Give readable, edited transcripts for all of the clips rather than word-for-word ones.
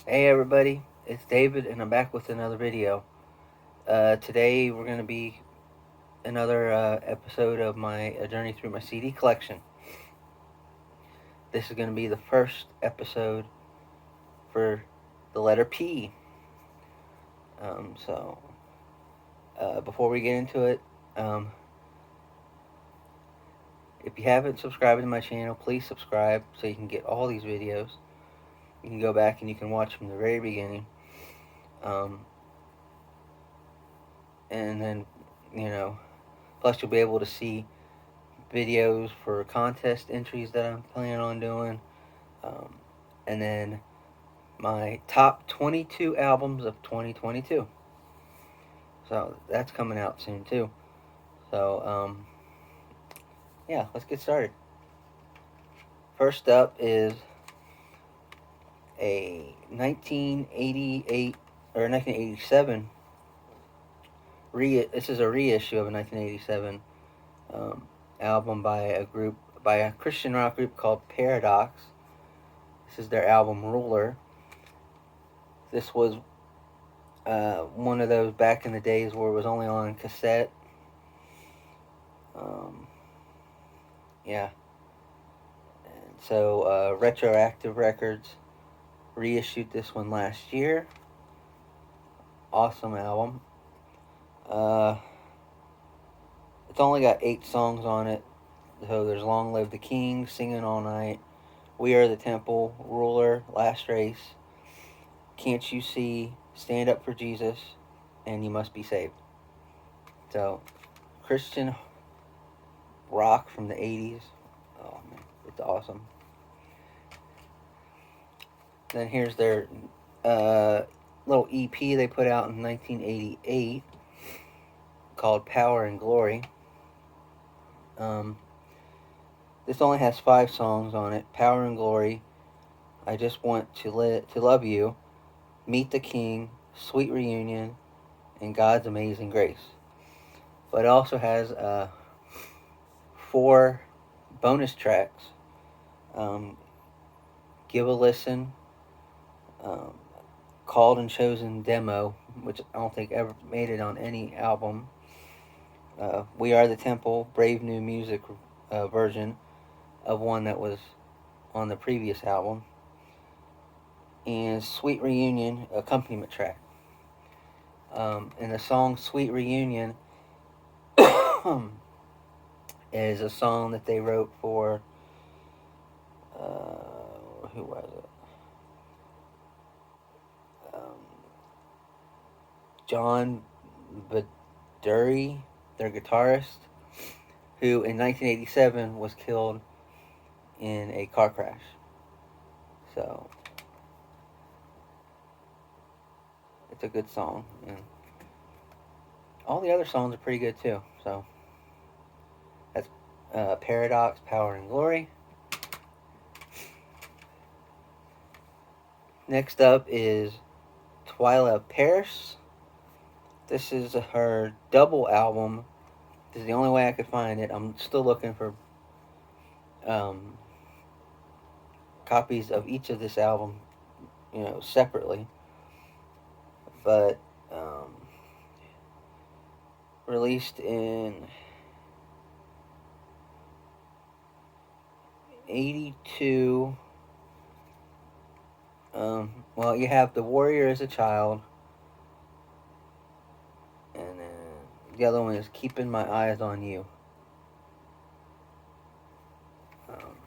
Hey everybody, it's David and I'm back with another video. Today we're going to be another episode of my journey through my CD collection. This is going to be the first episode for the letter P. Before we get into it, um, if you haven't subscribed to my channel, please subscribe so you can get all these videos. You can go back and you can watch from the very beginning. Um, and then, you know, plus you'll be able to see videos for contest entries that I'm planning on doing. Um, and then my top 22 albums of 2022. So that's coming out soon too. So, yeah, let's get started. First up is a 1988 or 1987 this is a reissue of a 1987 album by a Christian rock group called Paradox. This is their album Ruler. This was one of those back in the days where it was only on cassette. Um, yeah. And so Retroactive Records reissued this one last year. Awesome album. Uh, it's only got 8 songs on it. So there's Long Live the King, Singing All Night, We Are the Temple, Ruler, Last Race, Can't You See, Stand Up for Jesus, and You Must Be Saved. So, Christian rock from the 80s. Oh man, it's awesome. Then here's their uh, little EP they put out in 1988 called Power and Glory. Um, this only has 5 songs on it. Power and Glory, I Just Want to Love You, Meet the King, Sweet Reunion, and God's Amazing Grace. But it also has 4 bonus tracks. Um, Give a Listen, um, Called and Chosen Demo, which I don't think ever made it on any album. We Are the Temple, Brave New Music version of one that was on the previous album. And Sweet Reunion accompaniment track. And the song Sweet Reunion is a song that they wrote for, who was it? John Baduri, their guitarist, who in 1987 was killed in a car crash. So it's a good song, and all the other songs are pretty good too. So that's Paradox, Power and Glory. Next up is Twyla Paris. This is her double album. This is the only way I could find it. I'm still looking for um, copies of each of this album, separately. But released in 82. Well, you have The Warrior as a Child, and then the other one is Keeping My Eyes on You. Um,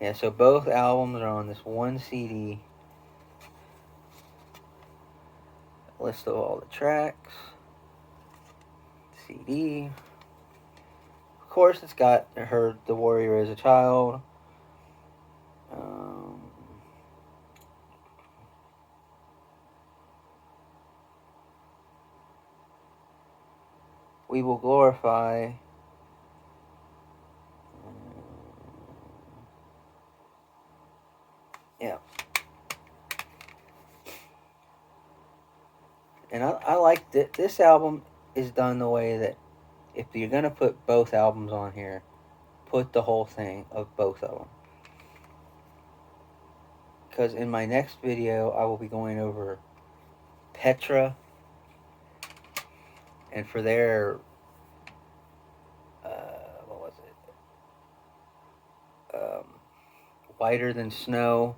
yeah, so both albums are on this one CD. List of all the tracks. CD. Of course, it's got her The Warrior as a Child. We Will Glorify. Yeah. And I like that this album is done the way that if you're going to put both albums on here, put the whole thing of both of them. because in my next video I will be going over Petra, and for their what was it? Whiter Than Snow,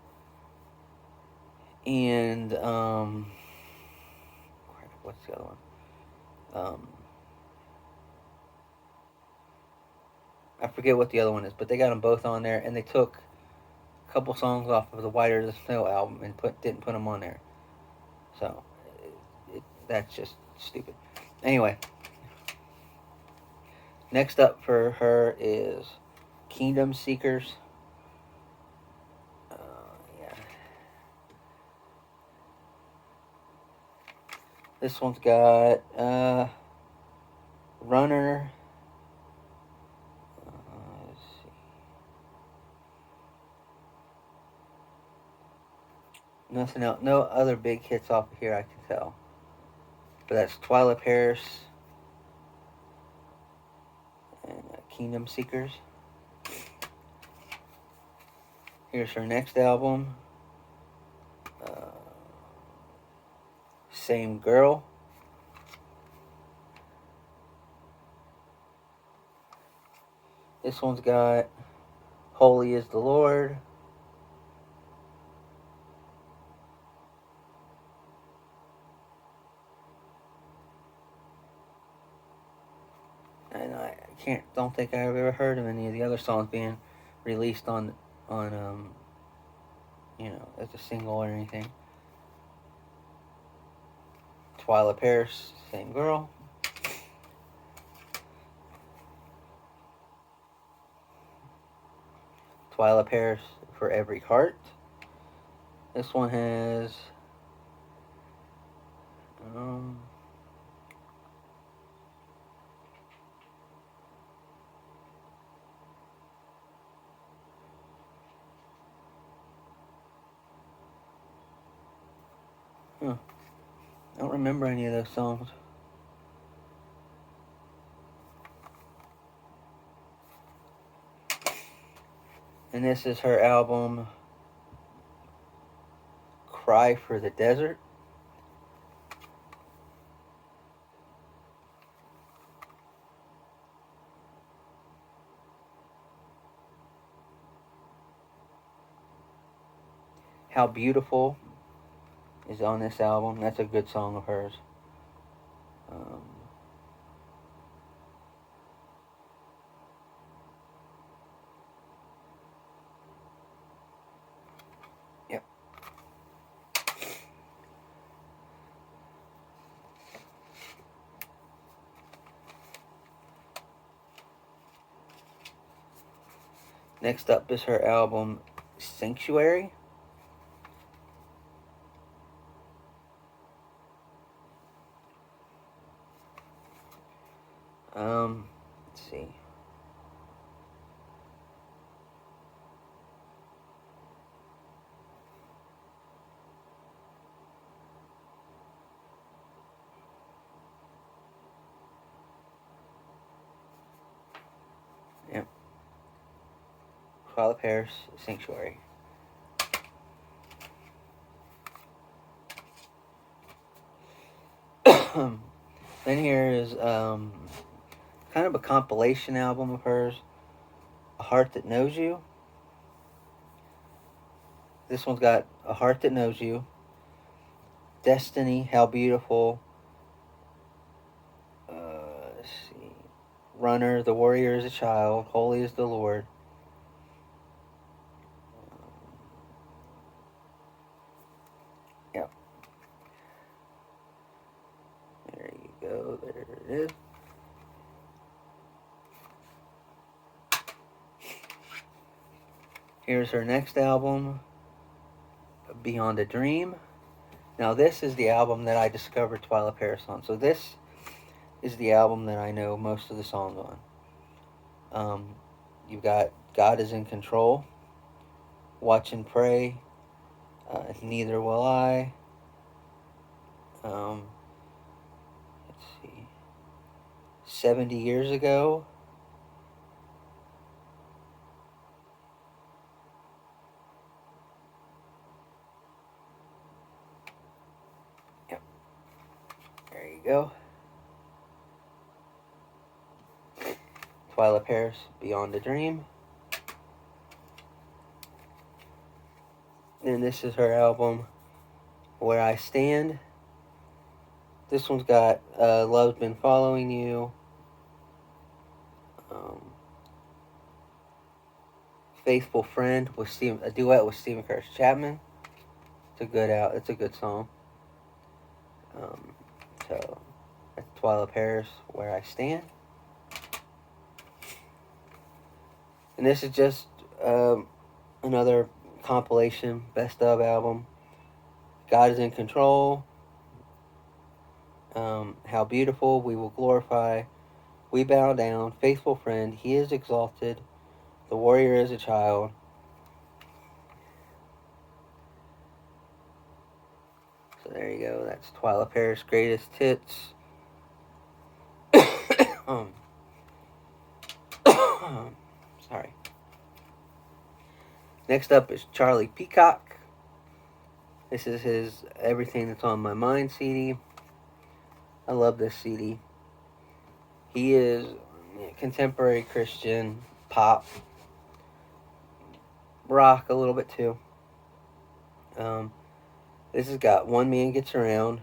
and what's the other one? I forget what the other one is, but they got them both on there, and they took a couple songs off of the Whiter Than Snow album and didn't put them on there. So that's just stupid. Anyway, next up for her is Kingdom Seekers. Yeah. This one's got Runner. Let's see. Nothing else. No other big hits off of here I can tell. But that's Twila Paris and Kingdom Seekers. Here's her next album. Same Girl. This one's got Holy Is the Lord. And I don't think I've ever heard of any of the other songs being released on as a single or anything. Twila Paris, Same Girl. Twila Paris, For Every Heart. This one has I don't remember any of those songs. And this is her album Cry for the Desert. How Beautiful is on this album. That's a good song of hers. Yep. Next up is her album Sanctuary. Let's see. Yep. Twila Paris, Sanctuary. Then here is kind of a compilation album of hers, A Heart That Knows You. This one's got A Heart That Knows You, Destiny, How Beautiful, let's see, Runner, The Warrior Is a Child, Holy Is the Lord. Yep. There you go, there it is. Here's her next album, Beyond a Dream. Now this is the album that I discovered Twila Paris on. So this is the album that I know most of the songs on. You've got God Is in Control, Watch and Pray, Neither Will I. Let's see, 70 Years Ago. go. Twila Paris, Beyond the Dream. And this is her album, Where I Stand. This one's got Love's Been Following You, Faithful Friend with a duet with Stephen Curtis Chapman. It's a good song. So that's Twila Paris, Where I Stand. And this is just another compilation, best of album. God is in Control. How Beautiful, We Will Glorify, We Bow Down, Faithful Friend, He is Exalted, The Warrior is a Child. So there you go. That's Twila Paris' Greatest Hits. Sorry. Next up is Charlie Peacock. This is his Everything That's on My Mind CD. I love this CD. He is contemporary Christian, pop, rock a little bit too. This has got One Man Gets Around,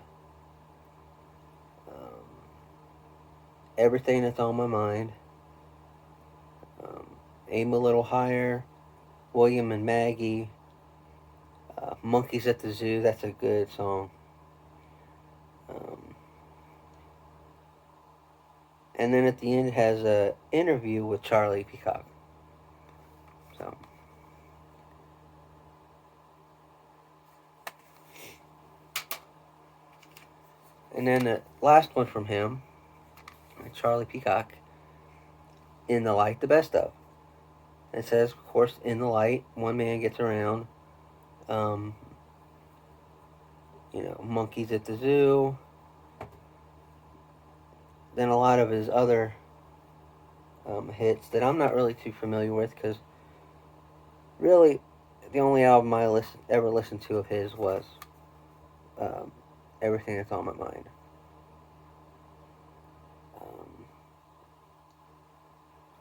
Everything That's on My Mind, Aim a Little Higher, William and Maggie, Monkeys at the Zoo. That's a good song. And then at the end it has an interview with Charlie Peacock. So, and then the last one from him, Charlie Peacock, In the Light, the Best of. It says, of course, In the Light, One Man Gets Around, Monkeys at the Zoo. Then a lot of his other hits that I'm not really too familiar with, because really the only album I ever listened to of his was Everything That's on My Mind.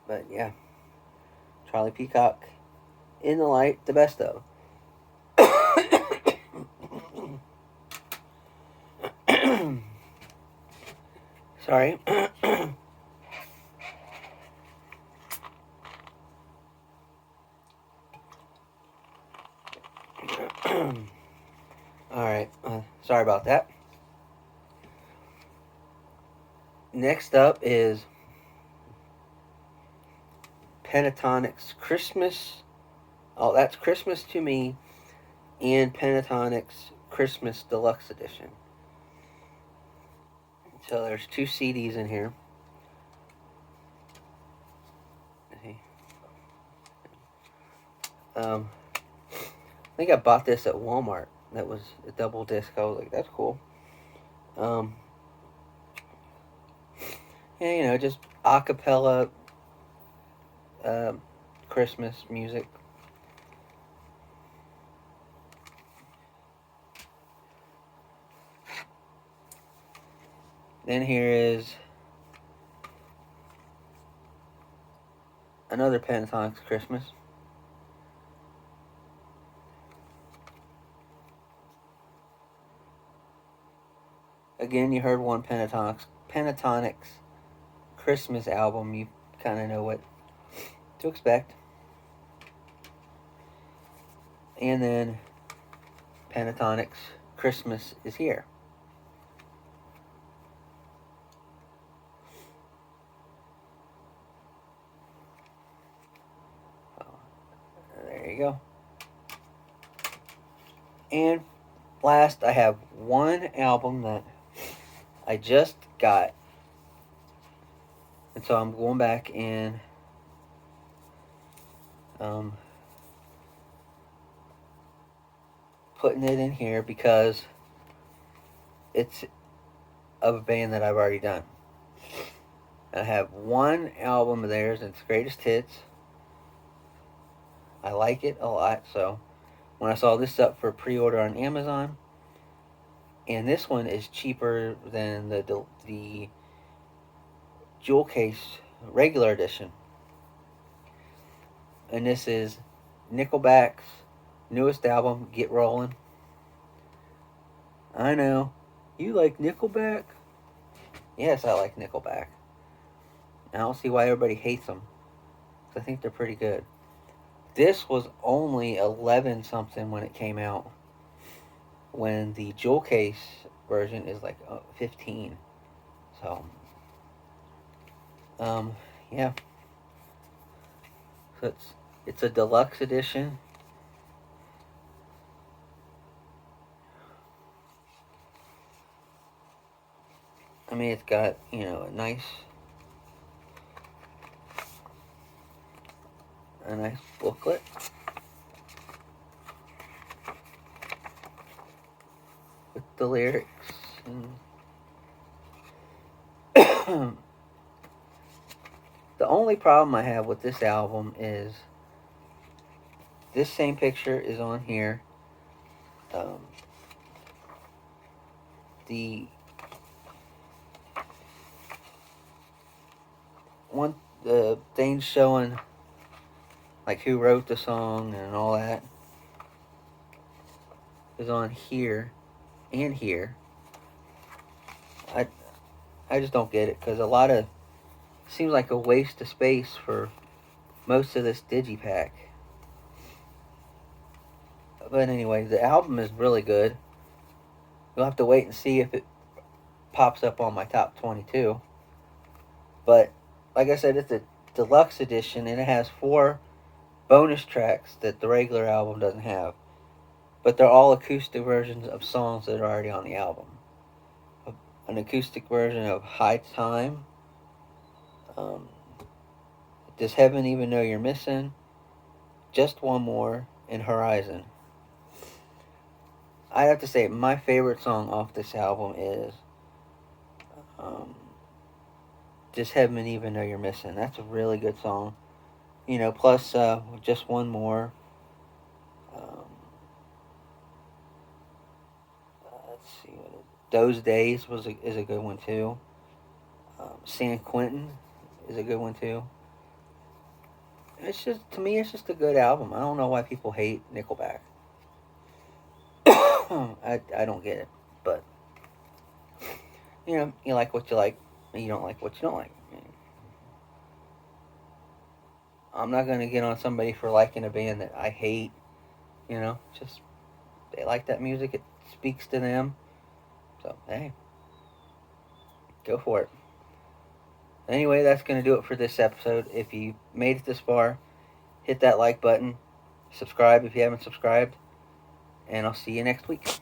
But yeah, Charlie Peacock, In the Light, the best of. Sorry. Alright, sorry about that. Next up is Pentatonic's Christmas. Oh, that's Christmas to Me and Pentatonic's Christmas Deluxe Edition. So there's 2 CDs in here. I think I bought this at Walmart. That was a double disc. I was like, that's cool. Yeah, just a cappella Christmas music. Then here is another Pentatonic's Christmas. Again, you heard one Pentatonic's Christmas album. You kind of know what to expect. And then Pentatonic's Christmas is Here. There you go. And last, I have one album that I just got. And so I'm going back and putting it in here because it's of a band that I've already done. I have one album of theirs, and it's Greatest Hits. I like it a lot, so when I saw this up for pre-order on Amazon, And this one is cheaper than the Jewel Case regular edition. And this is Nickelback's newest album, Get Rollin'. I know. You like Nickelback? Yes, I like Nickelback. I don't see why everybody hates them. I think they're pretty good. This was only 11 something when it came out. When the Jewel Case version is like 15. So, yeah. So it's a deluxe edition. I mean, it's got, a nice booklet. With the lyrics. And the only problem I have with this album is this same picture is on here. The one, the things showing like who wrote the song and all that is on here and here. I just don't get it, because a lot of seems like a waste of space for most of this digipack. But anyway, the album is really good. You'll have to wait and see if it pops up on my top 22. But like I said, it's a deluxe edition, and it has 4 bonus tracks that the regular album doesn't have. But they're all acoustic versions of songs that are already on the album. An acoustic version of High Time. Does Heaven Even Know You're Missing? Just One More, and Horizon. I have to say, my favorite song off this album is Does Heaven Even Know You're Missing? That's a really good song. Plus Just One More. Let's see what it is. Those Days is a good one too. San Quentin is a good one too. It's just, to me, it's just a good album. I don't know why people hate Nickelback. I don't get it, but you like what you like, and you don't like what you don't like. I'm not gonna get on somebody for liking a band that I hate. Just they like that music. It speaks to them. So hey, go for it. Anyway, that's gonna do it for this episode. If you made it this far, hit that like button. Subscribe if you haven't subscribed, and I'll see you next week.